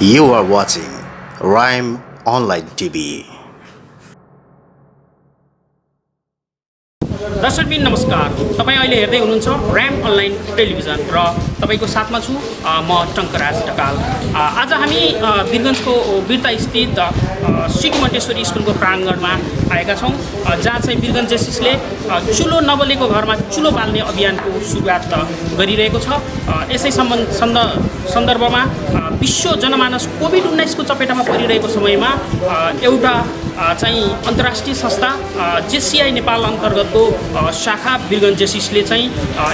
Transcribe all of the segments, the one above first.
You are watching Rhyme Online TV. दर्शकबिन नमस्कार। तपाईँ अहिले हेर्दै हुनुहुन्छ र्याम अनलाइन टेलिभिजन र तपाईको साथमा छु म टङ्कराज ढकाल। आज हामी वीरगञ्जको वीरता स्थित सिटी मन्टेश्वरी स्कुलको प्राङ्गणमा आएका छौँ, जहाँ चाहिँ वीरगञ्ज जेसिसले चुलो नबलेको घरमा चुलो बाल्ने अभियानको सुरुवात गरिरहेको छ। यसै सन्दर्भमा विश्व जनमानस कोभिड-19 को चपेटामा परिरहेको समयमा एउटा चाहिँ अन्तर्राष्ट्रिय संस्था जेसिआई नेपाल अन्तर्गतको शाखा वीरगञ्ज जेसिसले चाहिँ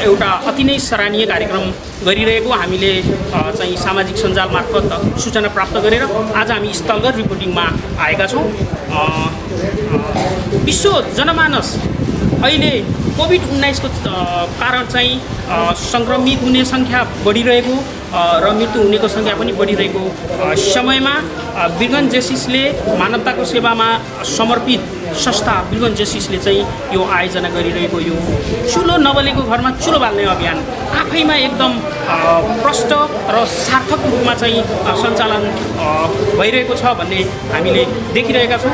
एउटा अति नै सराहनीय कार्यक्रम गरिरहेको हामीले चाहिँ सामाजिक सञ्जाल मार्फत सूचना प्राप्त गरेर आज हामी स्थलगत रिपोर्टिङमा आएका छौँ। विश्व जनमानस अहिले कोभिड-19 को कारण चाहिँ सङ्क्रमित हुने सङ्ख्या बढिरहेको र मृत्यु हुनेको सङ्ख्या पनि बढिरहेको समयमा वीरगञ्ज जेसिसले मानवताको सेवामा समर्पित संस्था वीरगञ्ज जेसिसले चाहिँ यो आयोजना गरिरहेको यो चुलो नबलेको घरमा चुलो बाल्ने अभियान आफैमा एकदम प्रष्ट र सार्थक रूपमा चाहिँ सञ्चालन भइरहेको छ भन्ने हामीले देखिरहेका छौँ।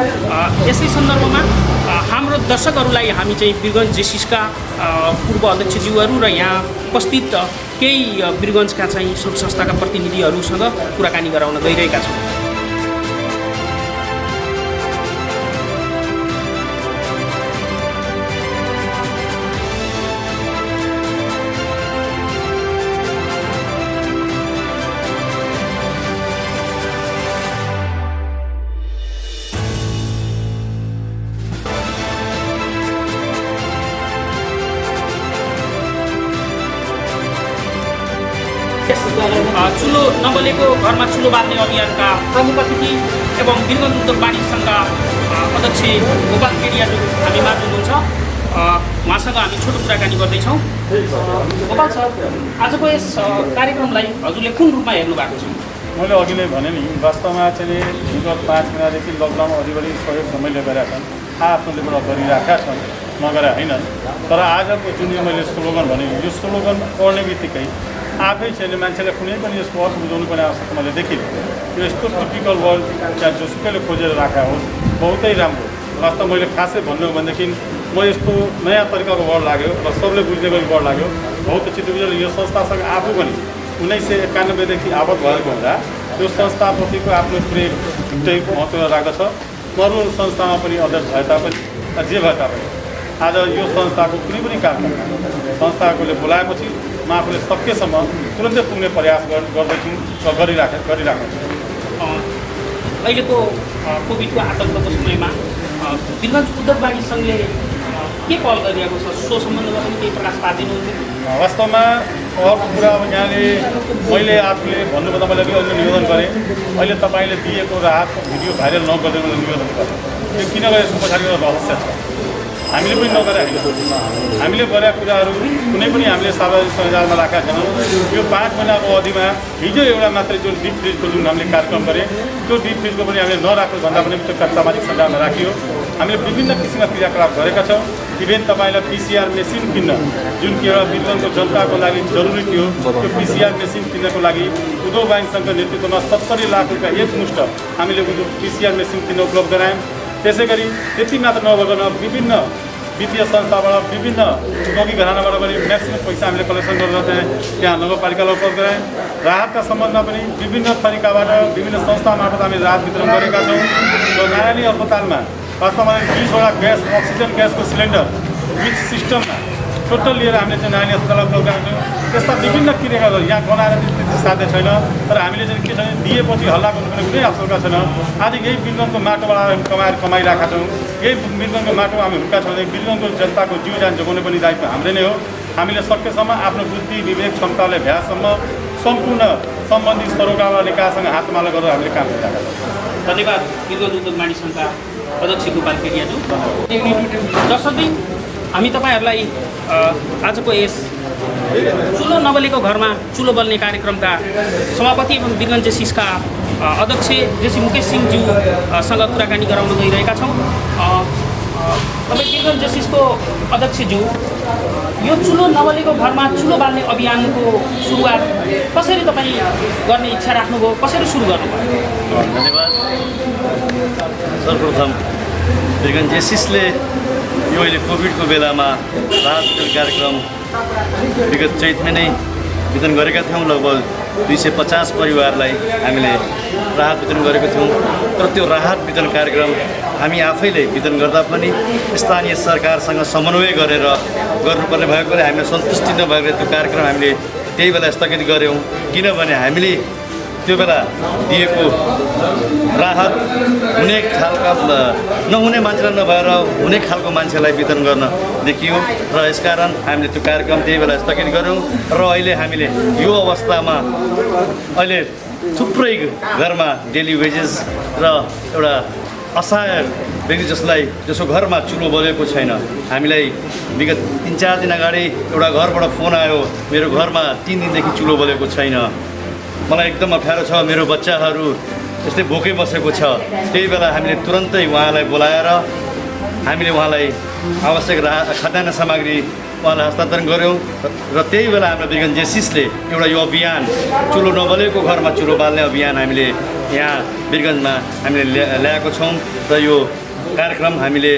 यसै सन्दर्भमा हाम्रो दर्शकहरूलाई हामी चाहिँ वीरगञ्ज जेसिसका पूर्व अध्यक्षज्यूहरू र यहाँ उपस्थित केही वीरगञ्जका चाहिँ सङ्घ संस्थाका प्रतिनिधिहरूसँग कुराकानी गराउन गइरहेका छौँ। चुलो नबलेको घरमा चुलो बाल्ने अभियानका प्रमुख अतिथि एवं वीरगञ्ज उद्योग वाणिज्य सङ्घका अध्यक्ष गोपाल केडियाज्यू हामी माझ हुनुहुन्छ। उहाँसँग हामी छोटो कुराकानी गर्दैछौँ। गोपाल सर, आजको यस कार्यक्रमलाई हजुरले कुन रूपमा हेर्नु भएको छ? मैले अघि नै भने नि, वास्तवमा चाहिँ विगत 5 महिनादेखि लकडाउन अलिबढी सहयोग समयले गरेका छन्, आफ्नो लेभलमा गरिराखेका छन्, नगरे होइन। तर आजको जुन मैले स्लोगन भने, यो स्लोगन पढ्ने बित्तिकै आफै चाहिँ मान्छेलाई कुनै पनि यसको अर्थ बुझाउनु पर्ने आवश्यकता मैले देखिनँ। यो यस्तो टिपिकल वर्ड चाहे जोसुकैले खोजेर राखेको होस्, बहुतै राम्रो। वास्तव मैले खासै भन्नु हो भनेदेखि म यस्तो नयाँ तरिकाको वर्ड लाग्यो र सबले बुझ्ने गरी वर्ड लाग्यो। बहुत चित्त बुझेर यो संस्थासँग आफू पनि 1991देखि आबद्ध भएको हुँदा यो संस्थाप्रतिको आफ्नो प्रेम छुट्टै महत्त्व राख्दछ। अरू संस्थामा पनि अध्यक्ष भए तापनि जे भए तापनि आज यो संस्थाको कुनै पनि कार्यक्रम संस्थाकोले बोलाएपछि म आफूले सकेसम्म तुरन्तै पुग्ने प्रयास गर्दैछु र गरिराख्छु। अहिलेको कोभिडको आतङ्कको समयमा वीरगञ्ज उद्योग वाणिज्य सङ्घले के पहल गरिरहेको छ, सो सम्बन्धमा पनि केही प्रकाश पारिदिनुहुन्छ? वास्तवमा अर्को कुरा अब यहाँले मैले आफूले भन्नुभन्दा मैले अहिले निवेदन गरेँ, अहिले तपाईँले दिएको राहत भिडियो भाइरल नगर्दै मैले निवेदन गरेँ। यो किन गरे यसको पछाडिको रहस्य छ, हामीले पनि नगरे होइन। हामीले गरेका कुराहरू कुनै पनि हामीले सार्वजनिक सञ्जालमा राखेका छैनौँ। यो 5 महिनाको अवधिमा हिजो एउटा मात्रै जुन डिप फ्रिजको जुन हामीले कार्यक्रम गरेँ, त्यो डिप फ्रिजको पनि हामीले नराख्नु भन्दा पनि त्यो सामाजिक सञ्जालमा राखियो। हामीले विभिन्न किसिमका क्रियाकलाप गरेका छौँ। इभेन तपाईँलाई PCR मेसिन किन्न, जुन कि एउटा वीरगञ्जको जनताको लागि जरुरी थियो, त्यो PCR मेसिन किन्नको लागि उद्योग वाणिज्य सङ्घको नेतृत्वमा 70 लाख रुपियाँ एकमुष्ट हामीले PCR मेसिन किन्न उपलब्ध गरायौँ। त्यसै गरी त्यति मात्र नभइकन विभिन्न वित्तीय संस्थाबाट विभिन्न उद्योगी घरानाबाट पनि म्याक्सिमम पैसा हामीले कलेक्सन गरेर त्यहाँ नगरपालिकालाई उपलब्ध गरायौँ। राहतका सम्बन्धमा पनि विभिन्न तरिकाबाट विभिन्न संस्था मार्फत हामीले राहत वितरण गरेका छौँ। र नारायणी अस्पतालमा वास्तवमा 20वटा ग्यास अक्सिजन ग्यासको सिलिन्डर विथ सिस्टममा टोटल लिएर हामीले चाहिँ नारायणी अस्पताललाई उपलब्ध गराएको छौँ। त्यस्ता विभिन्न क्रियाहरू यहाँ गनाएर त्यति साध्य छैन। तर हामीले चाहिँ के छ भने दिएपछि हल्ला गर्नुपर्ने कुनै आवश्यकता छैन। आज यही वीरगञ्जको माटोबाट कमाइरहेका छौँ। यही वीरगञ्जको माटोमा हामी हुर्का छौँ भने वीरगञ्जको जनताको जीव ज्यान जोगाउने पनि दायित्व हाम्रै नै हो। हामीले सकेसम्म आफ्नो बुद्धि विवेक क्षमताले भ्यासम्म सम्पूर्ण सम्बन्धित सरोकार निकायसँग हातमाला गरेर हामीले काम गरिरहेका छौँ। धन्यवाद वीरगञ्ज उद्योग वाणिज्य सङ्घका अध्यक्ष गोपाल केडियाज्यू। दर्शकबिन, हामी तपाईँहरूलाई आजको यस चुलो नबलेको घरमा चुलो बल्ने कार्यक्रमका सभापति एवं वीरगञ्ज जेसिसका अध्यक्ष जेसी मुकेश सिंहज्यूसँग कुराकानी गराउन गइरहेका छौँ। तपाईँ वीरगन्ज जेसिसको अध्यक्षज्यू, यो चुलो नबलेको घरमा चुलो बाल्ने अभियानको सुरुवात कसरी तपाईँ गर्ने इच्छा राख्नुभयो, कसरी सुरु गर्नुभयो? धन्यवाद। सर्वप्रथम वीरगन्ज जेसिसले यो अहिले कोभिडको बेलामा राहत वितरण कार्यक्रम विगत चैतमा नै वितरण गरेका थियौँ। लगभग 250 परिवारलाई हामीले राहत वितरण गरेको थियौँ। तर त्यो राहत वितरण कार्यक्रम हामी आफैले वितरण गर्दा पनि स्थानीय सरकारसँग समन्वय गरेर गर्नुपर्ने भएकोले हामीलाई सन्तुष्टि नभएको त्यो कार्यक्रम हामीले त्यही बेला स्थगित गऱ्यौँ। किनभने हामीले त्यो बेला दिएको राहत हुने खालका नहुने मान्छेलाई नभएर हुने खालको मान्छेलाई वितरण गर्न देखियो र यसकारण हामीले त्यो कार्यक्रम त्यही बेला स्थगित गऱ्यौँ। र अहिले हामीले यो अवस्थामा अहिले थुप्रै घरमा डेली वेजेस र एउटा असहाय व्यक्ति जसको घरमा चुलो बलेको छैन, हामीलाई विगत 3-4 दिन अगाडि एउटा घरबाट फोन आयो, मेरो घरमा 3 दिनदेखि चुलो बलेको छैन, मलाई एकदम अप्ठ्यारो छ, मेरो बच्चाहरू यस्तै भोकै बसेको छ। त्यही बेला हामीले तुरन्तै उहाँलाई बोलाएर हामीले उहाँलाई आवश्यक खाद्यान्न सामग्री उहाँलाई हस्तान्तरण गऱ्यौँ। र त्यही बेला हाम्रो वीरगन्ज जेसिसले एउटा यो अभियान चुलो नबलेको घरमा चुलो बाल्ने अभियान हामीले यहाँ वीरगन्जमा हामीले ल्याएको छौँ र यो कार्यक्रम हामीले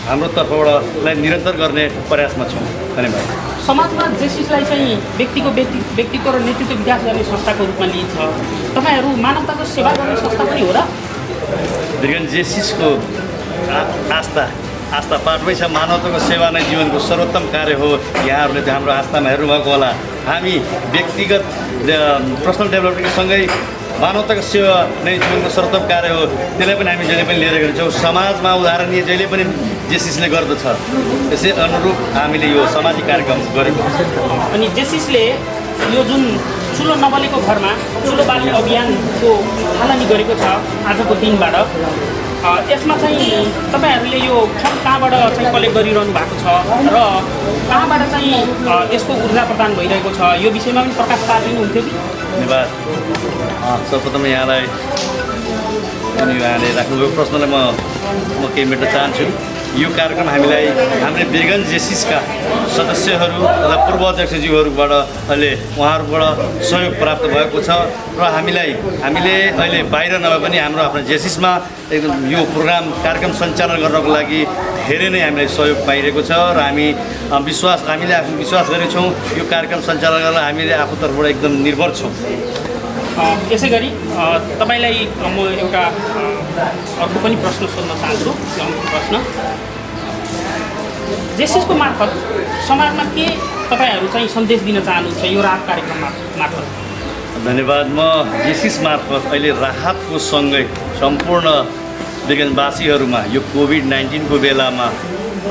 हाम्रो तर्फबाट निरन्तर गर्ने प्रयासमा छौँ। धन्यवाद। समाजमा जेसिसलाई चाहिँ व्यक्तित्व र नेतृत्व विकास गर्ने संस्थाको रूपमा लिइन्छ। तपाईँहरू मानवताको सेवा गर्ने संस्था पनि हो र? वीरगन्ज जेसिसको आस्था पाठमै छ, मानवताको सेवा नै जीवनको सर्वोत्तम कार्य हो। यहाँहरूले त्यो हाम्रो आस्थामा हेर्नुभएको होला। हामी व्यक्तिगत पर्सनल डेभलपमेन्टसँगै मानवताको सेवा नै जीवनको सर्वोत्तम कार्य हो, त्यसलाई पनि हामी जहिले पनि लिएर गएछौँ। समाजमा उदाहरणीय जहिले पनि जेसिसले गर्दछ, त्यसै अनुरूप हामीले यो सामाजिक कार्यक्रम गरेको। अनि जेसिसले यो जुन चुलो नबलेको घरमा चुलो बाल्ने अभियानको थालनी गरेको छ आजको दिनबाट, यसमा चाहिँ तपाईँहरूले यो फन्ड कहाँबाट चाहिँ कलेक्ट गरिरहनु भएको छ र कहाँबाट चाहिँ यसको ऊर्जा प्रदान भइरहेको छ, यो विषयमा पनि प्रकाश पारिदिनुहुन्थ्यो कि? धन्यवाद। सर्वप्रथम यहाँलाई राख्नुभएको प्रश्नलाई म केही मेट्न चाहन्छु। यो कार्यक्रम हामीलाई हाम्रो वीरगन्ज जेसिसका सदस्यहरू तथा पूर्व अध्यक्षज्यूहरूबाट अहिले उहाँहरूबाट सहयोग प्राप्त भएको छ र हामीले अहिले बाहिर नभए पनि हाम्रो आफ्नो जेसिसमा एकदम यो प्रोग्राम कार्यक्रम सञ्चालन गर्नको लागि धेरै नै हामीलाई सहयोग पाइरहेको छ र हामीले आफू विश्वास गरेका छौँ यो कार्यक्रम सञ्चालन गर्न हामीले आफू तर्फबाट एकदम निर्भर छौँ। यसै गरी तपाईँलाई म एउटा अर्को पनि प्रश्न सोध्न चाहन्छु। प्रश्न जेसिसको मार्फत समाजमा के तपाईँहरू चाहिँ सन्देश दिन चाहनुहुन्छ यो राहत कार्यक्रम मार्फत? धन्यवाद। म जेसिस मार्फत अहिले राहतको सँगै सम्पूर्ण वीरगन्जवासीहरूमा यो कोभिड-19को बेलामा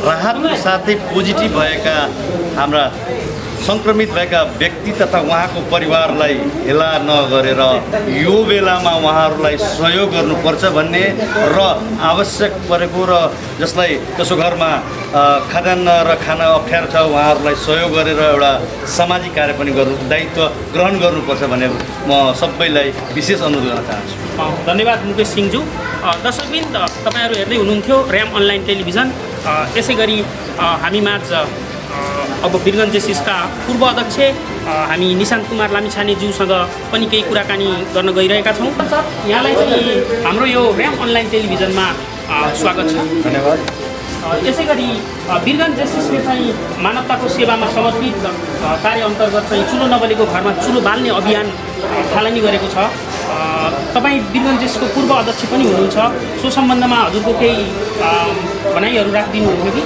राहतको साथै पोजिटिभ भएका हाम्रा सङ्क्रमित भएका व्यक्ति तथा उहाँको परिवारलाई हेला नगरेर यो बेलामा उहाँहरूलाई सहयोग गर्नुपर्छ भन्ने र आवश्यक परेको र जसको घरमा खाद्यान्न र खाना अप्ठ्यारो छ उहाँहरूलाई सहयोग गरेर एउटा सामाजिक कार्य पनि दायित्व ग्रहण गर्नुपर्छ भन्ने म सबैलाई विशेष अनुरोध गर्न चाहन्छु। धन्यवाद मुकेश सिंहज्यू। दर्शकवृन्द, तपाईँहरू हेर्दै हुनुहुन्थ्यो र्याम अनलाइन टेलिभिजन। यसै गरी हामीमाझ अब वीरगन्ज जेसिसका पूर्व अध्यक्ष हामी निशान्त कुमार लामिछानेज्यूसँग पनि केही कुराकानी गर्न गइरहेका छौँ। सर, यहाँलाई चाहिँ हाम्रो यो र्याम अनलाइन टेलिभिजनमा स्वागत छ। धन्यवाद। यसै गरी वीरगन्ज जेसिसले चाहिँ मानवताको सेवामा समर्पित कार्य अन्तर्गत चाहिँ चुलो नबलेको घरमा चुलो बाल्ने अभियान थालनी गरेको छ। तपाईँ वीरगन्ज जेसिसको पूर्व अध्यक्ष पनि हुनुहुन्छ, सो सम्बन्धमा हजुरको केही भनाइहरू राखिदिनुहुन्थ्यो कि?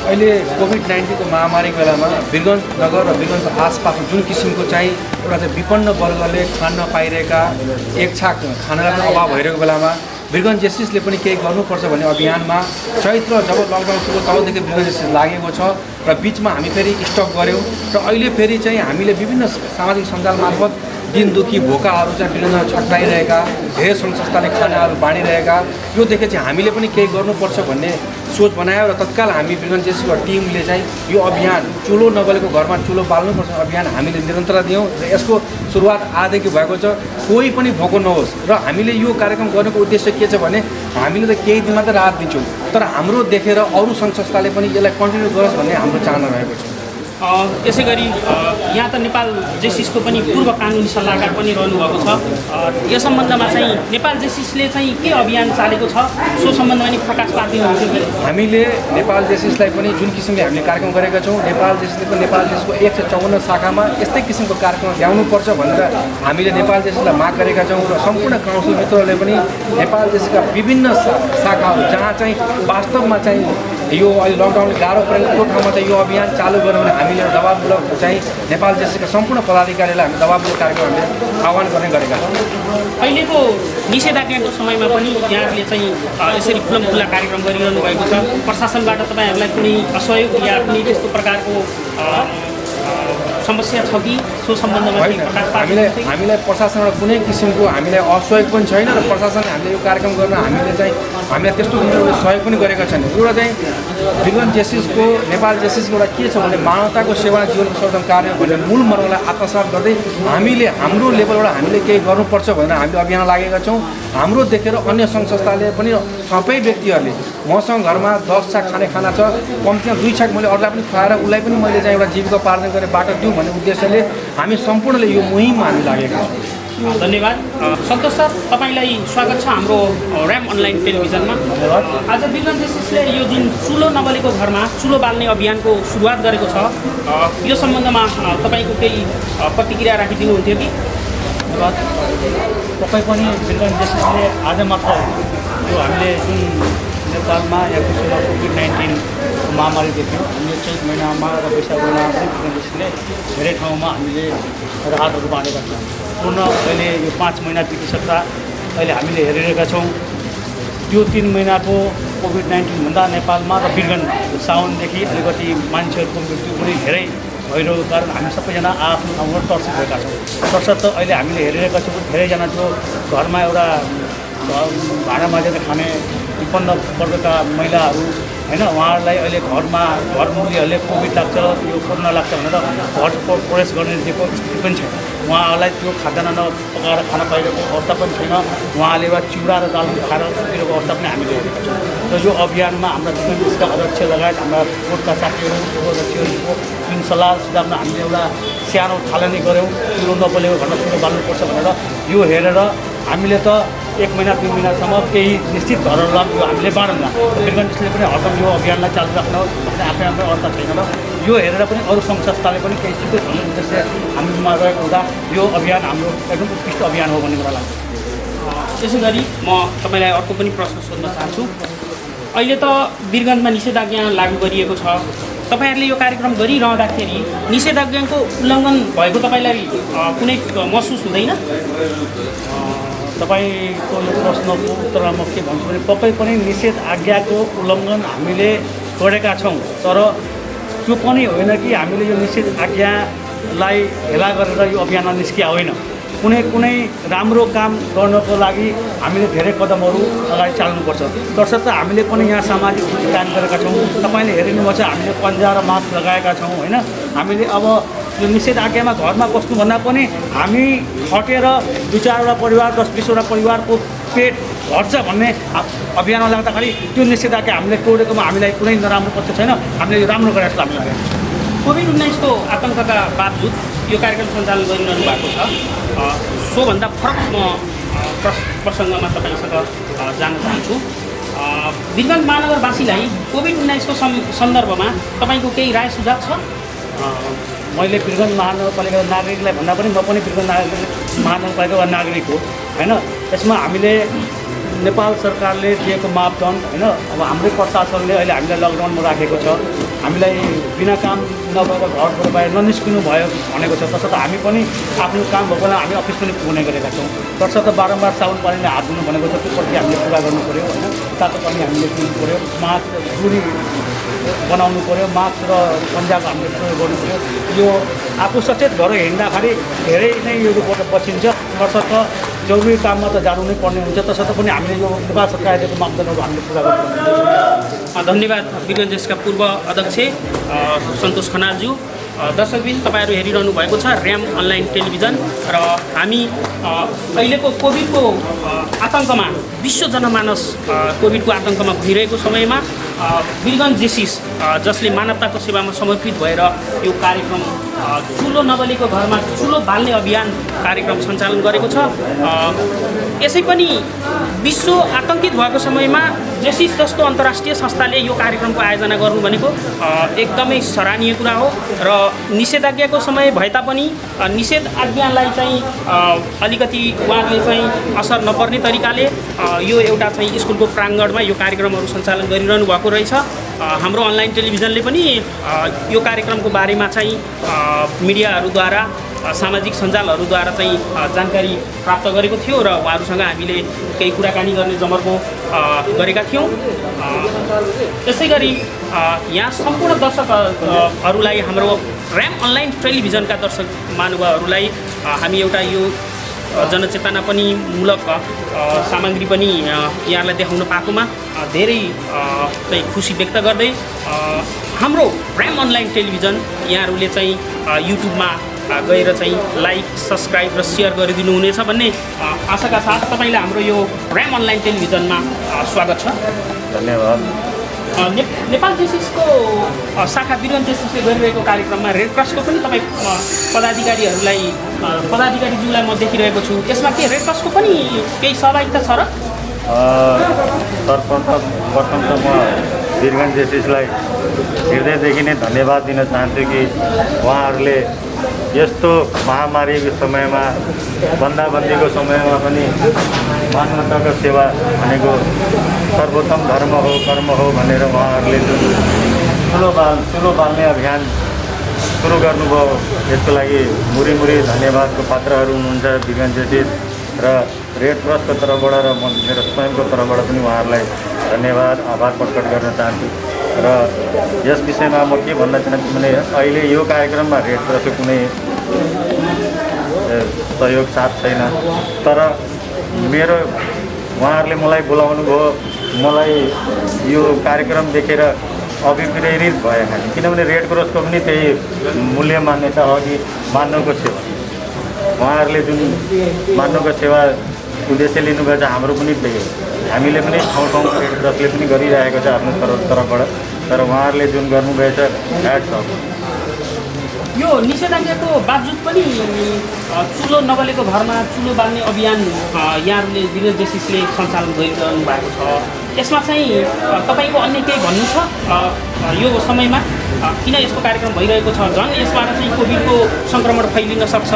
अहिले कोभिड-19को महामारीको बेलामा वीरगन्ज नगर र वीरगन्जको आसपासमा जुन किसिमको चाहिँ एउटा चाहिँ विपन्न वर्गले खान नपाइरहेका एक छाक खानाको अभाव भइरहेको बेलामा वीरगन्ज जेसिसले पनि केही गर्नुपर्छ भन्ने अभियानमा चैत्र जब लकडाउन सुरु तबदेखि वीरगन्ज जेसिस लागेको छ र बिचमा हामी फेरि स्टप गऱ्यौँ र अहिले फेरि चाहिँ हामीले विभिन्न सामाजिक सञ्जाल मार्फत दिन दुखी भोकाहरू चाहिँ वीरगन्जमा छट्टाइरहेका धेरै सङ्घ संस्थाले खानाहरू बाँडिरहेका यो देखेर चाहिँ हामीले पनि केही गर्नुपर्छ भन्ने सोच बनायो र तत्काल हामी वीरगन्ज जेसीको टिमले चाहिँ यो अभियान चुलो नबलेको घरमा चुलो बाल्नुपर्छ अभियान हामीले निरन्तरता दियौँ र यसको सुरुवात आजदेखि भएको छ। कोही पनि भोको नहोस् र हामीले यो कार्यक्रम गर्नुको उद्देश्य के छ भने हामीले त केही दिन मात्रै राहत दिन्छौँ तर हाम्रो देखेर अरू सङ्घ संस्थाले पनि यसलाई कन्टिन्यू गरोस् भन्ने हाम्रो चाहना रहेको छ। त्यसै गरी यहाँ त नेपाल जेसिसको पनि पूर्व कानुनी सल्लाहकार पनि रहनुभएको छ। यस सम्बन्धमा चाहिँ नेपाल जेसिसले चाहिँ के अभियान चालेको छ सो सम्बन्धमा नि प्रकाश पारिदिनुहुन्छ कि? हामीले नेपाल जेसिसलाई पनि जुन किसिमले हामीले कार्यक्रम गरेका छौँ नेपाल जेसिसले पनि नेपाल जेसिसको 154 शाखामा यस्तै किसिमको कार्यक्रम ल्याउनुपर्छ भनेर हामीले नेपाल जेसिसलाई माग गरेका छौँ र सम्पूर्ण काउन्सिल मित्रहरूले पनि नेपाल जेसिसका विभिन्न शाखाहरू जहाँ चाहिँ वास्तवमा चाहिँ यो अहिले लकडाउनले गाह्रो परेको त्यो ठाउँमा चाहिँ यो अभियान चालु गर्यो भने हामीले दबावमूलक चाहिँ नेपाल जेसीका सम्पूर्ण पदाधिकारीलाई हामी दबावमूलक कार्यक्रम हामीले आह्वान गर्ने गरेका छौँ। अहिलेको निषेधाज्ञाको समयमा पनि यहाँले चाहिँ यसरी खुल्ला कार्यक्रम गरिरहनु भएको छ। प्रशासनबाट तपाईँहरूलाई कुनै असहयोग या कुनै त्यस्तो प्रकारको समस्या छ कि सो सम्बन्धमा हामीलाई प्रशासनबाट कुनै किसिमको हामीलाई असहयोग पनि छैन र प्रशासनले हामीले यो कार्यक्रम गर्न हामीलाई त्यस्तो सहयोग पनि गरेका छैन। एउटा चाहिँ वीरगन्ज जेसिसको नेपाल जेसिसको एउटा के छ भने मानवताको सेवा जीवन प्रवर्धन कार्य भन्ने मूल मर्मलाई आत्मसात गर्दै हामीले हाम्रो लेभलबाट हामीले केही गर्नुपर्छ भनेर हामीले अभियान लागेका छौँ। हाम्रो देखेर अन्य सङ्घ संस्थाले पनि सबै व्यक्तिहरूले मसँग घरमा 10 छाक खाना छ कम्तीमा 2 छाक मैले अरूलाई पनि खुवाएर उसलाई पनि मैले चाहिँ एउटा जीविका उपार्जन गर्ने बाटो दिउँ भन्ने उद्देश्यले हामी सम्पूर्णले यो मुहिममा हामी लागेका छौँ। धन्यवाद। सन्तोष सर, तपाईँलाई स्वागत छ हाम्रो ऱ्याम अनलाइन टेलिभिजनमा। आज वीरगन्ज जेसिसले यो जुन चुलो नबलेको घरमा चुलो बाल्ने अभियानको सुरुवात गरेको छ यो सम्बन्धमा तपाईँको केही प्रतिक्रिया राखिदिनुहुन्थ्यो कि? धन्यवाद। तपाईँ पनि वीरगन्ज जेसिसले आज मात्र यो हामीले जुन नेपालमा या विश्वमा कोभिड-19 महामारी देख्यौँ हामीले चैत महिनामा र वैशाख महिनामा पनि वीरगन्ज जेसिसले धेरै ठाउँमा हामीले राहतहरू बाँडेका छौँ। पूर्ण अहिले यो 5 महिना बितिसक्दा अहिले हामीले हेरिरहेका छौँ त्यो 3 महिनाको कोभिड-19 भन्दा नेपालमा र वीरगन्जमा साउनदेखि अलिकति मान्छेहरूको मृत्यु पनि धेरै भइरहेको कारण हामी सबैजना आफ्नो ठाउँबाट तर्सित भएका छौँ। तसर्थ अहिले हामीले हेरिरहेका छौँ धेरैजना जो घरमा एउटा भाँडा माजेर खाने विपन्न वर्गका महिलाहरू होइन उहाँहरूलाई अहिले घरमुलीहरूले कोभिड लाग्छ यो कोरोना लाग्छ भनेर घर प्रवेश गर्ने दिएको स्थिति पनि छैन। उहाँहरूलाई त्यो खाद्यान्न पकाएर खान पाइरहेको अवस्था पनि छैन। उहाँले एउटा चिउरा र दाल खाएर सुतिरहेको अवस्था पनि हामीले हेरेका छौँ। र यो अभियानमा हाम्रा वीरगन्ज जेसिसका अध्यक्ष लगायत हाम्रा बोर्डका साथीहरू अध्यक्षहरूको जुन सल्लाह सुझावमा हामीले एउटा सानो थालनी गऱ्यौँ चुलो नबलेको घरमा चुलो बाल्नुपर्छ भनेर यो हेरेर हामीले त 1 महिना 2 महिनासम्म केही निश्चित घरहरूलाई यो हामीले बाँड्दैनौँ। वीरगन्ज जेसिसले पनि हरदम यो अभियानलाई चालु राख्न आफै अवस्था छैन र यो हेरेर पनि अरू सङ्घ संस्थाले पनि केही सिधै भन्ने उद्देश्य हामीमा रहेको हुँदा यो अभियान हाम्रो एकदम उत्कृष्ट अभियान हो भन्ने मलाई लाग्छ। त्यसै गरी म तपाईँलाई अर्को पनि प्रश्न सोध्न चाहन्छु। अहिले त वीरगन्जमा निषेधाज्ञा लागू गरिएको छ। तपाईँहरूले यो कार्यक्रम गरिरहँदाखेरि निषेधाज्ञाको उल्लङ्घन भएको तपाईँलाई कुनै महसुस हुँदैन? तपाईँको यो प्रश्नको उत्तरमा म के भन्छु भने पक्कै पनि निषेधाज्ञाको उल्लङ्घन हामीले गरेका छौँ तर त्यो पनि होइन कि हामीले यो निषेधाज्ञालाई हेला गरेर यो अभियानमा निस्किया होइन। कुनै राम्रो काम गर्नको लागि हामीले धेरै कदमहरू अगाडि चाल्नुपर्छ। तसर्थ हामीले पनि यहाँ सामाजिक दूरी कायम गरेका छौँ। तपाईँले हेरिनुभएको छ हामीले पन्जा र मास्क लगाएका छौँ होइन। हामीले अब यो निषेधाज्ञामा घरमा बस्नुभन्दा पनि हामी खटेर 2-4वटा परिवार 10-20वटा परिवारको पेट भर्छ भन्ने अभियानमा लाग्दाखेरि त्यो निषेधाज्ञा हामीले तोडेकोमा हामीलाई कुनै नराम्रो पक्ष छैन। हामीले यो राम्रो गरेर जस्तो हामीलाई लागेको छ। कोभिड-19 को आतङ्कका बावजुद यो कार्यक्रम सञ्चालन गरिरहनु भएको छ। सोभन्दा फरक म प्रसङ्गमा तपाईँसँग जान चाहन्छु। वीरगन्ज महानगरवासीलाई कोभिड-19 को सन्दर्भमा तपाईँको केही राय सुझाव छ? मैले वीरगन्ज महानगरपालिका नागरिकलाई भन्दा पनि म पनि वीरगन्ज महानगरपालिका नागरिक हो होइन। यसमा हामीले नेपाल सरकारले दिएको मापदण्ड होइन अब हाम्रै प्रशासनले अहिले हामीलाई लकडाउनमा राखेको छ। हामीलाई बिना काम नभएर घरबाट बाहिर ननिस्किनु भयो भनेको छ। तसर्थ हामी पनि आफ्नो काम भएको बेला हामी अफिस पनि पुग्ने गरेका छौँ। तसर्थ बारम्बार साबुन पानीले हात धुनु भनेको छ त्यो प्रति हामीले पुरा गर्नु पऱ्यो होइन। तातो पानी हामीले पिउनु पऱ्यो। मास्क दूरी बनाउनु पऱ्यो, मास्क र पन्जाको हामीले प्रयोग गर्नु पऱ्यो। यो आफू सचेत भएर हिँड्दाखेरि धेरै नै यो रोगबाट बचिन्छ। तसर्थ जरुरी काममा त जानु नै पर्ने हुन्छ, तसर्थ पनि हामीले यो नेपाल सरकारको मापदण्डहरू हामीले पुरा गर्नुपर्छ। धन्यवाद वीरगन्ज का पूर्व अध्यक्ष सन्तोष खनालज्यू। दर्शकबिन तपाईँहरू हेरिरहनु भएको छ ऱ्याम अनलाइन टेलिभिजन र हामी अहिलेको कोभिडको आतङ्कमा विश्व जनमानस कोभिडको आतङ्कमा भइरहेको समयमा वीरगन्ज जेसिस जसले मानवताको सेवामा समर्पित भएर यो कार्यक्रम चुलो नबलेको घरमा चुलो बाल्ने अभियान कार्यक्रम सञ्चालन गरेको छ। यसै पनि विश्व आतङ्कित भएको समयमा जेसिस जस्तो अन्तर्राष्ट्रिय संस्थाले यो कार्यक्रमको आयोजना गर्नु भनेको एकदमै सराहनीय कुरा हो र निषेधाज्ञाको समय भए तापनि निषेध आज्ञालाई चाहिँ अलिकति उहाँहरूले चाहिँ असर नपर्ने तरिकाले यो एउटा चाहिँ स्कुलको प्राङ्गणमा यो कार्यक्रमहरू सञ्चालन गरिरहनु भएको रहेछ। हाम्रो अनलाइन टेलिभिजनले पनि यो कार्यक्रमको बारेमा चाहिँ मिडियाहरूद्वारा सामाजिक सञ्जालहरूद्वारा चाहिँ जानकारी प्राप्त गरेको थियो र उहाँहरूसँग हामीले केही कुराकानी गर्ने जमर्को गरेका थियौँ। त्यसै गरी यहाँ सम्पूर्ण दर्शकहरूलाई हाम्रो ऱ्याम अनलाइन टेलिभिजनका दर्शक महानुभावहरूलाई हामी एउटा यो जनचेतना पनि मूलक सामग्री पनि यहाँलाई देखाउन पाएकोमा धेरै चाहिँ खुसी व्यक्त गर्दै हाम्रो ऱ्याम अनलाइन टेलिभिजन यहाँहरूले चाहिँ युट्युबमा गएर चाहिँ लाइक सब्सक्राइब र सेयर गरिदिनु हुनेछ भन्ने आशाका साथ तपाईँलाई हाम्रो यो ऱ्याम अनलाइन टेलिभिजनमा स्वागत छ। धन्यवाद। नेपाल जेसिसको शाखा वीरगन्ज जेसिसले गरिरहेको कार्यक्रममा रेड क्रसको पनि तपाईँ पदाधिकारीज्यूलाई म देखिरहेको छु। यसमा के रेड क्रसको पनि केही सहभागिता छ र? सर्वप्रथम त म वीरगन्ज जेसिसलाई हृदयदेखि नै धन्यवाद दिन चाहन्छु कि उहाँहरूले यस्तो महामारीको समयमा बन्दाबन्दीको समयमा पनि मानवताको सेवा भनेको सर्वोत्तम धर्म हो कर्म हो भनेर उहाँहरूले जुन चुलो बाल्ने अभियान सुरु गर्नुभयो यसको लागि मुरी धन्यवादको पात्रहरू हुनुहुन्छ वीरगन्ज जेसिस र रेड क्रसको तर्फबाट र मेरो स्वयंको तर्फबाट पनि उहाँहरूलाई धन्यवाद आभार प्रकट गर्न चाहन्छु। र यस विषयमा म के भन्न चाहन्छु भने अहिले यो कार्यक्रममा रेड क्रसको कुनै सहयोग साथ छैन, तर मेरो उहाँहरूले मलाई बोलाउनु भयो, मलाई यो कार्यक्रम देखेर अभिप्रेरित भएका थिए। किनभने रेड क्रसको पनि त्यही मूल्य मान्यता हो कि मानवको सेवा, उहाँहरूले जुन मानवको सेवा उद्देश्य लिनुभएको छ हाम्रो पनि त्यही हो। हामीले पनि ठाउँ रेड क्रसले पनि गरिरहेको छ आफ्नो तर्फबाट, तर उहाँहरूले जुन गर्नुभएछ ह्याट्स अफ। यो निषेधाज्ञाको बावजुद पनि चुलो नबलेको घरमा चुलो बाल्ने अभियान यहाँहरूले वीरगन्ज जेसिसले सञ्चालन गरिरहनु भएको छ। यसमा चाहिँ तपाईँको अन्य केही भन्नु छ? यो समयमा किन यस्तो कार्यक्रम भइरहेको छ? झन् यसबाट चाहिँ कोभिडको सङ्क्रमण फैलिन सक्छ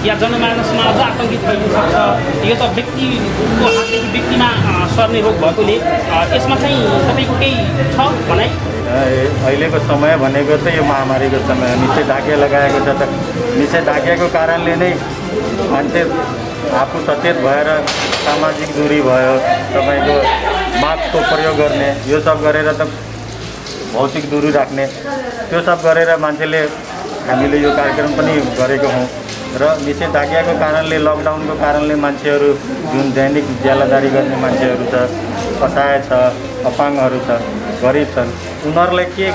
या जनमानसमा अझ आतङ्कित फैलिन सक्छ। यो त व्यक्तिको हातदेखि व्यक्तिमा सर्ने रोग भएकोले यसमा चाहिँ तपाईँको केही छ भनाइ? अहिलेको समय भनेको त यो महामारीको समय हो। निषेधाज्ञा लगाएको छ त निषेधाज्ञाको कारणले नै मान्छे आफू सचेत भएर सामाजिक दूरी भयो, तपाईँको मास्कको प्रयोग गर्ने, यो सब गरेर त भौतिक दूरी राख्ने, त्यो सब गरेर मान्छेले हामीले यो कार्यक्रम पनि गरेको हौँ। र निषेधाज्ञाको कारणले लकडाउनको कारणले मान्छेहरू जुन दैनिक ज्यालादारी गर्ने मान्छेहरू छ, असहाय छ, अपाङ्गहरू छ, गरिब छन्, उनीहरूलाई के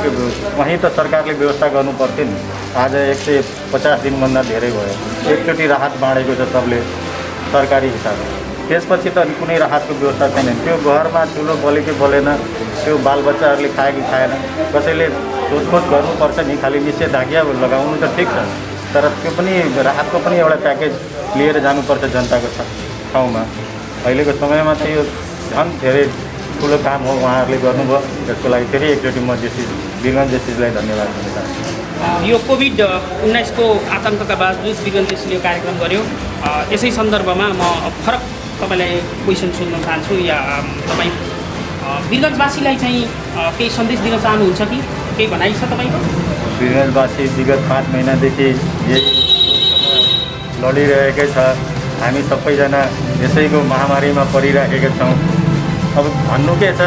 वहीँ त सरकारले व्यवस्था गर्नु पर्थ्यो नि। आज 150 दिनभन्दा धेरै भयो, एकचोटि राहत बाँडेको छ सबले सरकारी हिसाबले। त्यसपछि त कुनै राहतको व्यवस्था छैन। त्यो घरमा चुलो बल्यो कि बलेन, त्यो बालबच्चाहरूले खायो कि खाएन, कसैले सोधखोज गर्नुपर्छ नि। खालि निषेधाज्ञा लगाउनु त ठिक छ, तर त्यो पनि राहतको पनि एउटा प्याकेज लिएर जानुपर्छ जनताको ठाउँमा। अहिलेको समयमा चाहिँ यो झन् धेरै ठुलो काम हो, उहाँहरूले गर्नुभयो। त्यसको लागि फेरि एकचोटि म वीरगन्ज जेसिसलाई धन्यवाद दिन चाहन्छु। यो कोभिड-19 को आतङ्कका बावजुद वीरगन्ज जेसिसले कार्यक्रम गर्यो। यसै सन्दर्भमा म फरक तपाईँलाई क्वेसन सोध्न चाहन्छु या तपाईँ वीरगन्जवासीलाई चाहिँ केही सन्देश दिन चाहनुहुन्छ कि केही भनाइ छ तपाईँको? वीरगन्जवासी विगत 5 महिनादेखि यही लडिरहेकै छ। हामी सबैजना यसैको महामारीमा परिराखेका छौँ। अब भन्नु के छ,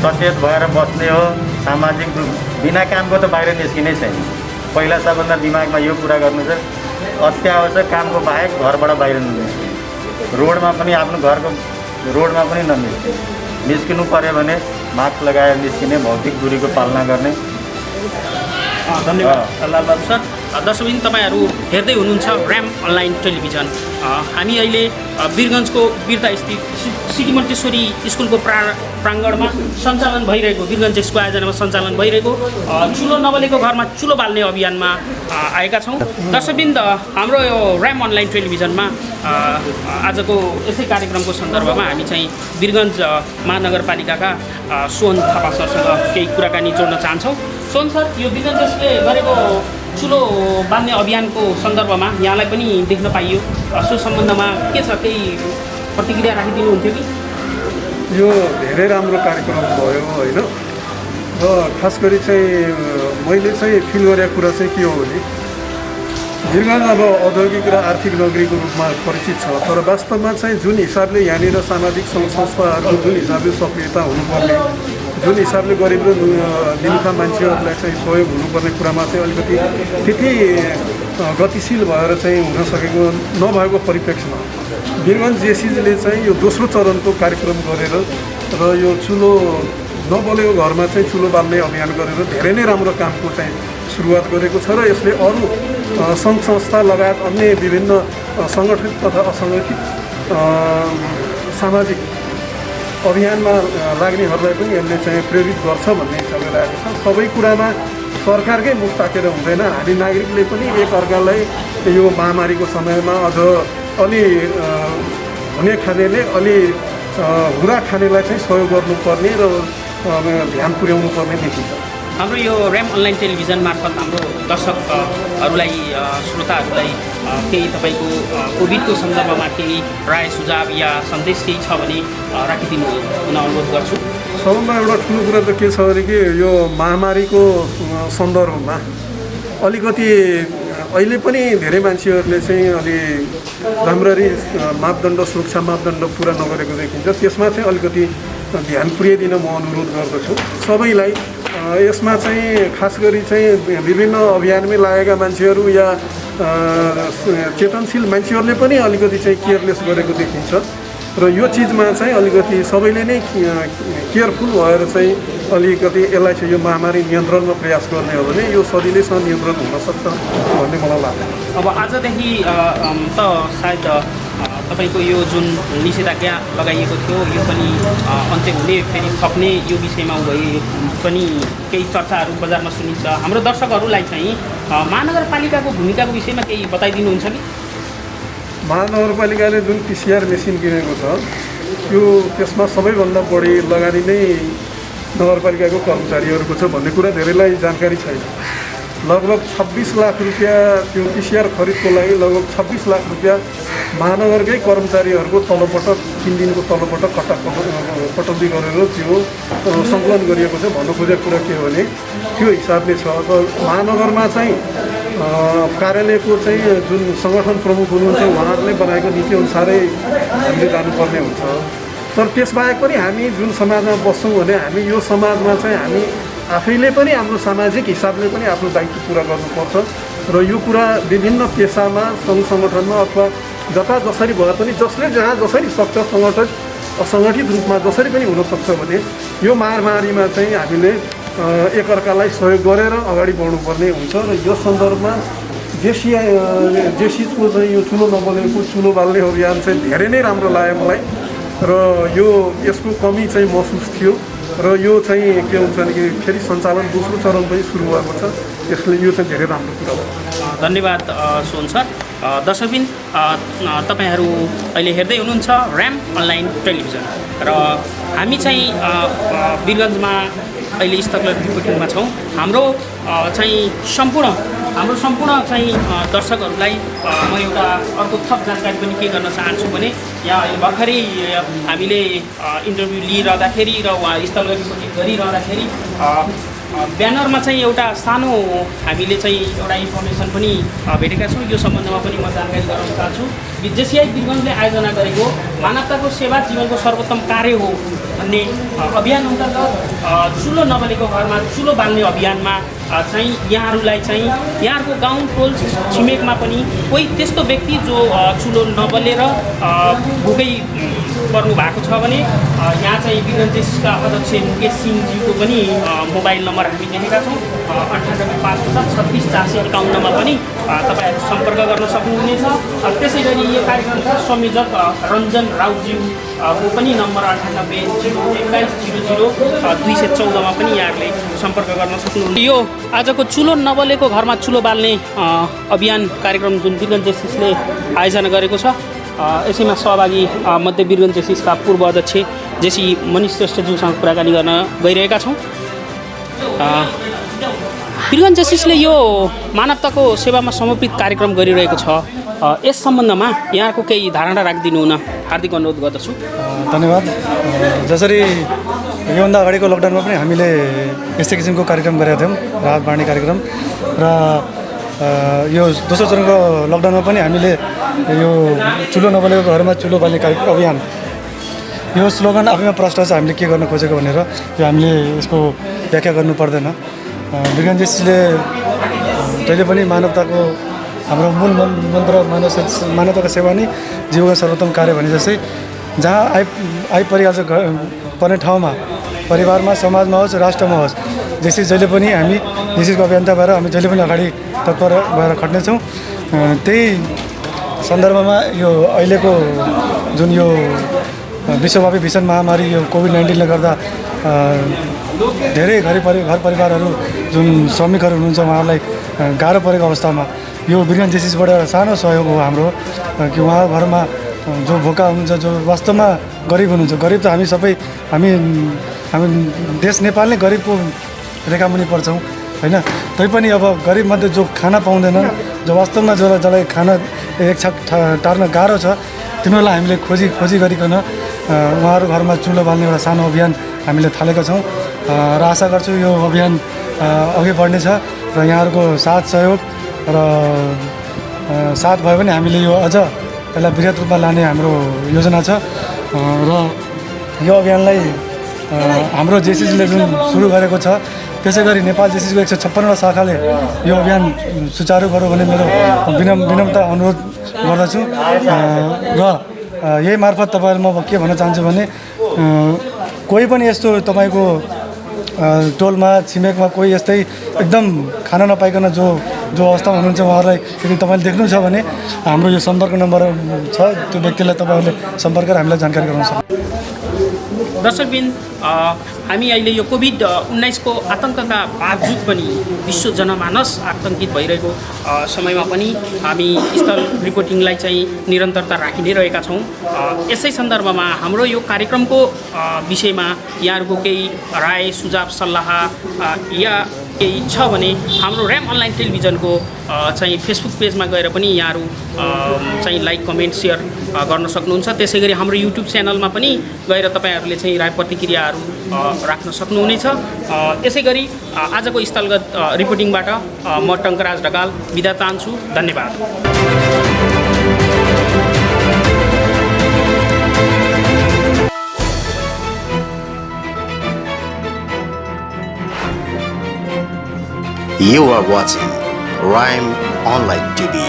सचेत भएर बस्ने हो। सामाजिक बिना कामको त बाहिर निस्किनै छैन। पहिला सबभन्दा दिमागमा यो कुरा गर्नु छ, अत्यावश्यक कामको बाहेक घरबाट बाहिर ननिस्किने, रोडमा पनि आफ्नो घरको रोडमा पनि निस्किनु पर्यो भने मास्क लगाएर निस्किने, भौतिक दूरीको पालना गर्ने। धन्यवाद लालबाबु सर। दर्शकबिन तपाईँहरू हेर्दै हुनुहुन्छ र्याम अनलाइन टेलिभिजन। हामी अहिले वीरगञ्जको वीरतास्थित सिटी मन्टेश्वरी स्कुलको प्राङ्गणमा सञ्चालन भइरहेको वीरगञ्ज एक्सको आयोजनामा सञ्चालन भइरहेको चुलो नबलेको घरमा चुलो बाल्ने अभियानमा आएका छौँ। दर्शकबिन हाम्रो यो र्याम अनलाइन टेलिभिजनमा आजको यसै कार्यक्रमको सन्दर्भमा हामी चाहिँ वीरगञ्ज महानगरपालिकाका सोहन थापा सरसँग केही कुराकानी जोड्न चाहन्छौँ। सोहन सर, यो वीरगञ्जले गरेको चुलो बाल्ने अभियानको सन्दर्भमा यहाँलाई पनि देख्न पाइयो, सो सम्बन्धमा के छ, केही प्रतिक्रिया राखिदिनुहुन्थ्यो कि? यो धेरै राम्रो कार्यक्रम भयो होइन। र खास गरी चाहिँ मैले चाहिँ फिल गरेको कुरा चाहिँ के हो भने वीरगञ्ज अब औद्योगिक र आर्थिक नगरीको रूपमा परिचित छ, तर वास्तवमा चाहिँ जुन हिसाबले यहाँनिर सामाजिक सङ्घ संस्थाहरूको जुन हिसाबले सक्रियता हुनुपर्ने, जुन हिसाबले गरिब र निमुखा मान्छेहरूलाई चाहिँ सहयोग हुनुपर्ने कुरामा चाहिँ अलिकति त्यति गतिशील भएर चाहिँ हुन सकेको नभएको परिप्रेक्ष्यमा वीरगञ्ज जेसिजले चाहिँ यो दोस्रो चरणको कार्यक्रम गरेर र यो चुलो नबलेको घरमा चाहिँ चुलो बाल्ने अभियान गरेर धेरै नै राम्रो कामको चाहिँ सुरुवात गरेको छ। र यसले अरू सङ्घ संस्था लगायत अन्य विभिन्न सङ्गठित तथा असङ्गठित सामाजिक अभियानमा लाग्नेहरूलाई पनि यसले चाहिँ प्रेरित गर्छ भन्ने हिसाबले लागेको छ। सबै कुरामा सरकारकै मुख ताकेर हुँदैन, हामी नागरिकले पनि एकअर्कालाई यो महामारीको समयमा अझ अलि हुने खानेले अलि हुरा खानेलाई चाहिँ सहयोग गर्नुपर्ने र ध्यान पुर्याउनु पर्ने देखिन्छ। हाम्रो यो र्याम अनलाइन टेलिभिजन मार्फत हाम्रो दर्शकहरूलाई श्रोताहरूलाई केही तपाईँको कोभिडको सन्दर्भमा केही राय सुझाव या सन्देश केही छ भने राखिदिनु हुन अनुरोध गर्छु। सबभन्दा एउटा ठुलो कुरा त के छ भने कि यो महामारीको सन्दर्भमा अलिकति अहिले पनि धेरै मान्छेहरूले चाहिँ अलि राम्ररी मापदण्ड सुरक्षा मापदण्ड पुरा नगरेको देखिन्छ। त्यसमा चाहिँ अलिकति ध्यान पुर्याइदिन म अनुरोध गर्दछु सबैलाई। यसमा चाहिँ खास गरी चाहिँ विभिन्न अभियानमै लागेका मान्छेहरू या चेतनशील मान्छेहरूले पनि अलिकति चाहिँ केयरलेस गरेको देखिन्छ र यो चिजमा चाहिँ अलिकति सबैले नै केयरफुल भएर चाहिँ अलिकति यसलाई चाहिँ यो महामारी नियन्त्रणमा प्रयास गर्ने हो भने यो सजिलैसँग नियन्त्रण हुनसक्छ भन्ने मलाई लाग्छ। अब आजदेखि त सायद तपाईँको यो जुन निषेधाज्ञा लगाइएको थियो यो पनि अन्त्य हुने, फेरि थप्ने यो विषयमा भए पनि केही चर्चाहरू बजारमा सुनिन्छ। हाम्रो दर्शकहरूलाई चाहिँ महानगरपालिकाको भूमिकाको विषयमा केही बताइदिनुहुन्छ कि? महानगरपालिकाले जुन पिसिआर मेसिन किनेको छ त्यो त्यसमा सबैभन्दा बढी लगानी नै नगरपालिकाको कर्मचारीहरूको छ भन्ने कुरा धेरैलाई जानकारी छैन। लगभग 26 लाख रुपियाँ त्यो पिसिआर खरिदको लागि लगभग 26 लाख रुपियाँ महानगरकै कर्मचारीहरूको तलपटक 3 दिनको तलपटक कटौती गरेर त्यो सङ्कलन गरिएको छ। भन्नु खोजेको कुरा के हो भने त्यो हिसाबले छ। महानगरमा चाहिँ कार्यालयको चाहिँ जुन सङ्गठन प्रमुख हुनुहुन्छ उहाँहरूले बनाएको नीतिअनुसारै हामीले जानुपर्ने हुन्छ। तर त्यसबाहेक पनि हामी जुन समाजमा बस्छौँ भने हामी यो समाजमा चाहिँ हामी आफैले पनि हाम्रो सामाजिक हिसाबले पनि आफ्नो दायित्व पुरा गर्नुपर्छ र यो कुरा विभिन्न पेसामा सङ्घ सङ्गठनमा अथवा जता जसरी भए पनि जसले जहाँ जसरी सक्छ सङ्गठित असङ्गठित रूपमा जसरी पनि हुनसक्छ भने यो महामारीमा चाहिँ हामीले एकअर्कालाई सहयोग गरेर अगाडि बढ्नुपर्ने हुन्छ। र यो सन्दर्भमा जेसिजको चाहिँ यो चुलो नबलेको चुलो बाल्ने अभियान चाहिँ धेरै नै राम्रो लाग्यो मलाई र यो यसको कमी चाहिँ महसुस थियो र यो चाहिँ के हुन्छ भने कि फेरि सञ्चालन दोस्रो चरण पनि सुरु भएको छ। यसले यो चाहिँ धेरै राम्रो कुरा हो। धन्यवाद सोहन सर। दर्शकबिन तपाईँहरू अहिले हेर्दै हुनुहुन्छ र्याम अनलाइन टेलिभिजन र हामी चाहिँ वीरगञ्जमा अहिले स्थगलर रिपोर्टिङमा छौँ। हाम्रो सम्पूर्ण चाहिँ दर्शकहरूलाई म एउटा अर्को थप जानकारी पनि के गर्न चाहन्छु भने यहाँ अहिले भर्खरै हामीले इन्टरभ्यू लिइरहँदाखेरि र उहाँ स्थलगत रिपोर्टिङ गरिरहँदाखेरि ब्यानरमा चाहिँ एउटा सानो हामीले चाहिँ एउटा इन्फर्मेसन पनि भेटेका छौँ। यो सम्बन्धमा पनि म जानकारी गराउन चाहन्छु। जेसिआई वीरगन्जले आयोजना गरेको मानवताको सेवा जीवनको सर्वोत्तम कार्य हो भन्ने अभियान अन्तर्गत चुलो नबलेको घरमा चुलो बाल्ने अभियानमा चाहिँ यहाँहरूलाई चाहिँ यहाँहरूको गाउँ टोल छिमेकमा पनि कोही त्यस्तो व्यक्ति जो चुलो नबलेर भोकै पर्नु भएको छ भने यहाँ चाहिँ वीरगन्ज जेसिसका अध्यक्ष मुकेश सिंहज्यूको पनि मोबाइल नम्बर हामी देखेका छौँ। 9855364451मा पनि तपाईँहरू सम्पर्क गर्न सक्नुहुनेछ। त्यसै गरी यो कार्यक्रमका संयोजक रञ्जन राउज्यूको पनि नम्बर 980214 पनि यहाँहरूले सम्पर्क गर्न सक्नुहुनेछ। यो आजको चुलो नबलेको घरमा चुलो बाल्ने अभियान कार्यक्रम जुन वीरगन्ज जेसिसले आयोजना गरेको छ, यसैमा सहभागी मध्य वीरगन्ज जेसिसका पूर्व अध्यक्ष जेसी मनिष श्रेष्ठज्यूसँग कुराकानी गर्न गइरहेका छौँ। वीरगन्ज जेसिसले यो मानवताको सेवामा समर्पित कार्यक्रम गरिरहेको छ, यस सम्बन्धमा यहाँको केही धारणा राखिदिनु हुन हार्दिक अनुरोध गर्दछु। धन्यवाद। जसरी योभन्दा अगाडिको लकडाउनमा पनि हामीले यस्तै किसिमको कार्यक्रम गरेका थियौँ, राहत बाँड्ने कार्यक्रम, र यो दोस्रो चरणको लकडाउनमा पनि हामीले यो चुलो नबलेको घरमा चुलो बाल्ने कार्यक्रम अभियान, यो स्लोगन आफैमा प्रष्ट छ हामीले के गर्न खोजेको भनेर। यो हामीले यसको व्याख्या गर्नु पर्दैन। वीरगन्ज जेसिसले जहिले पनि मानवताको हाम्रो मूल मन्त्र मानवताको सेवा नै जीवनको सर्वोत्तम कार्य भने जस्तै जहाँ आइपरिहाल्छ पर्ने ठाउँमा, परिवारमा, समाजमा होस्, राष्ट्रमा होस्, जेसिस जहिले पनि हामी जेसिसको अभियन्ता भएर हामी जहिले पनि अगाडि तत्पर भएर खट्नेछौँ। त्यही सन्दर्भमा यो अहिलेको जुन यो विश्वव्यापी भीषण महामारी यो कोभिड-19ले गर्दा धेरै घर परिवारहरू जुन श्रमिकहरू हुनुहुन्छ उहाँहरूलाई गाह्रो परेको अवस्थामा यो वीरगन्ज जेसिसबाट एउटा सानो सहयोग हो हाम्रो कि उहाँ घरमा जो भोका हुनुहुन्छ, जो वास्तवमा गरिब हुनुहुन्छ, गरिब त हामी सबै हामी देश नेपाल नै गरिबको रेखामुनि पर्छौँ होइन। तैपनि अब गरिबमध्ये जो खाना पाउँदैनन्, जो वास्तवमा जसलाई खाना एक छाक टार्न गाह्रो छ, तिनीहरूलाई हामीले खोजी गरिकन उहाँहरू घरमा चुलो बाल्ने एउटा सानो अभियान हामीले थालेका छौँ र आशा गर्छु यो अभियान अघि बढ्नेछ र यहाँहरूको साथ सहयोग र साथ भयो भने हामीले यो अझ यसलाई बृहत रूपमा लाने हाम्रो योजना छ र यो अभियानलाई हाम्रो जेसिसले जुन सुरु गरेको छ, त्यसै गरी नेपाल जेसिसको 156वटा शाखाले यो अभियान सुचारू गरौँ भने मेरो विनम्रता अनुरोध गर्दछु। र यही मार्फत तपाईँहरू म के भन्न चाहन्छु भने कोही पनि यस्तो तपाईँको टोलमा छिमेकमा कोही यस्तै एकदम खाना नपाइकन जो अवस्थामा हुनुहुन्छ उहाँहरूलाई यदि तपाईँले देख्नु छ भने हाम्रो यो सम्पर्क नम्बर छ, त्यो व्यक्तिलाई तपाईँहरूले सम्पर्क गरेर हामीलाई जानकारी गराउन सक्नुहुन्छ। दर्शकबिन, हामी अहिले यो कोभिड-19को आतङ्कका बावजुद पनि विश्व जनमानस आतङ्कित भइरहेको समयमा पनि हामी स्थल रिपोर्टिङलाई चाहिँ निरन्तरता राखि नै रहेका छौँ। यसै सन्दर्भमा हाम्रो यो कार्यक्रमको विषयमा यहाँहरूको केही राय, सुझाव, सल्लाह या केही छ भने हाम्रो ऱ्याम अनलाइन टेलिभिजनको चाहिँ फेसबुक पेजमा गएर पनि यहाँहरू चाहिँ लाइक, कमेन्ट, सेयर गर्न सक्नुहुन्छ। त्यसै गरी हाम्रो युट्युब च्यानलमा पनि गएर तपाईँहरूले चाहिँ राय प्रतिक्रियाहरू राख्न सक्नुहुनेछ। यसै गरी आजको स्थलगत रिपोर्टिङबाट म टङ्कराज ढकाल बिदा चाहन्छु। धन्यवाद। You are watching Rhyme Online TV.